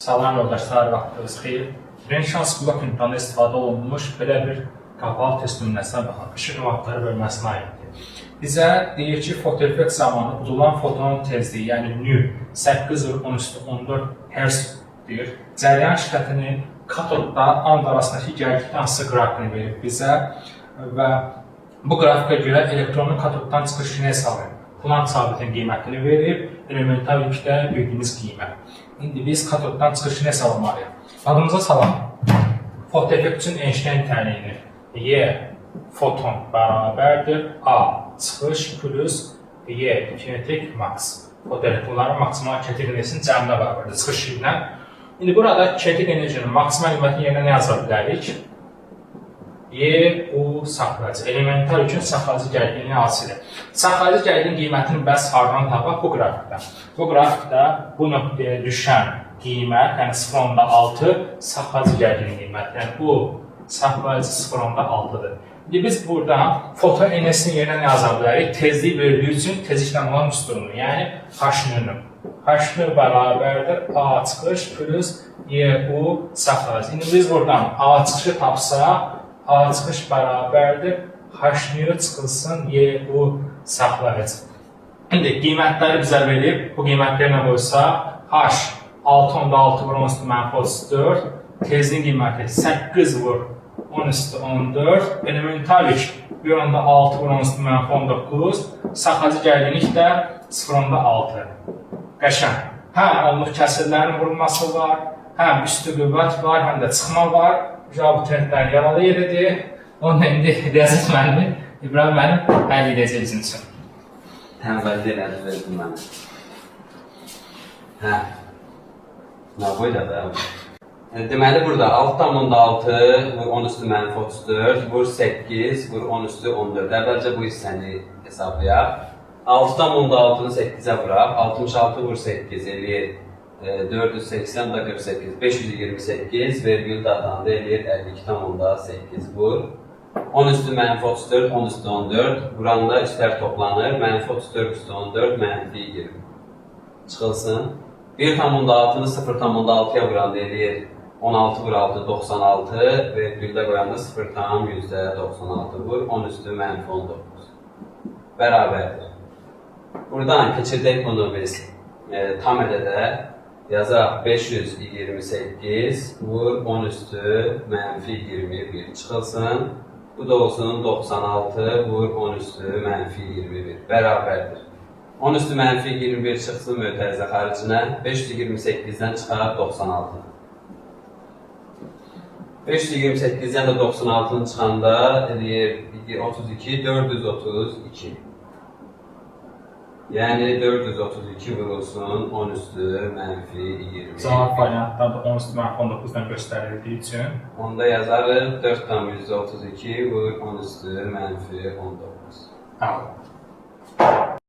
Salam yoldaşlar, vaxtınız xeyir. Renaissance blok imtahanında istifadə olunmuş belə bir qapalı test nümunəsinə baxaq. İşıq vaxtları bölməsinə aiddir. Bizə deyir ki, fotoeffekt zamanı udulan fotonun tezliyi, yəni nü 8,14 Hz deyir. Cəryan şiddətinin katodda and arasındakı gərginlik hansı qrafikini verib bizə və bu qrafika görə elektronun katoddan çıxışını hesablayır. Planck sabitinin qiymətini verib, elemental yükdə bildiyimiz qiymət. İndi biz katoddan çıxışını hesablamalıyıq. Adımıza salam. Fotoeffekt üçün Einstein tənliyini Y foton bərabərdir A çıxış plus Y kinetik max. Fotoelektronların maksimal kinetik enerjisinin cəmrinə bərabərdir çıxış ilə. İndi burada kinetik enerjinin maksimal qiymətini yerinə nə yaza bilərik? Y, U saxlayıcı. Elemental üçün saxlayıcı gərginliyi hansıdır? Saxlayıcı gərginliyin qiymətini bəs hardan tapaq? Bu qrafikdə. Bu qrafikdə bu nöqtəyə düşən qiymət, yəni 0,6 saxlayıcı gərginliyin qiyməti. Yəni bu saxlayıcı 0,6-dır. İndi biz burada foto enerjisinin yerinə nə yaza bilərik? Tezlik verdiyi üçün tezliklə olan üstünlüğü, yəni H-nı. H-nı bərabərdir A çıxış plus Y, U saxlayıcı. İndi biz buradan A çıxışı tapsaq, A çıxış bərabərdir, H-nı çıxılsın, Y, U saxlayıcı. İndi qiymətləri bizə verib, bu qiymətlərlə qoysaq, H 6,6 vur 10 üstü mənfi 34, tezliyin qiyməti 8 vur 10 üstü 14, elemental yük 1,6 vur 10 üstü mənfi 19, saxlayıcı gərginlik də 0,6. Qəşəng. Həm onluq kəsirlərin vurulması var, həm üstü qüvvət var, həm də çıxma var. Abituriyentlərin yaralı yeridir. Onun indi Riyaziyyat müəllimi İbrahim müəllim həll edəcək bizim üçün. Tənbəlli elədi, verdim mənə. Hə. Nə boyda da? Deməli, burada 6,6 vur 10 üstü mənfi 34, vur 8, vur 10 üstü 14. Əvvəlcə bu hissəni hesablayaq. 6,6-nı 8-ə vuraq, 66 vur 8 eləyir. 480 da 48, 528 vergül datanında eləyir 52,8 vur. 10 üstü mənfi 34, 10 üstü 14. Buranda üstlər toplanır. Mənfi 34 üstü 14, mənfi 20. Çıxılsın. 1,6-nı 0,6-ya vuranda eləyir 16 vur 6, 96. Vergüldə qoyanda 0,96 vur. 10 üstü mənfi 19. Bərabərdir. Buradan keçirdək bunu biz tam ədədə. Yazaq 528 vur 10 üstü mənfi 21 çıxılsın. Bu da olsun 96 vur 10 üstü mənfi 21 bərabərdir. 10 üstü mənfi 21 çıxsın mötərizə xaricinə. 528-dən çıxar 96. 528-dən də 96-nı çıxanda eləyir 32, 432. Yəni 432 vurulsun 10 üstü mənfi 20. Cavab variantda da 10 üstü mənfi 19-dan göstərildiyi üçün. Onda yazarıq 4,32 vur 10 üstü mənfi 19. Tamam.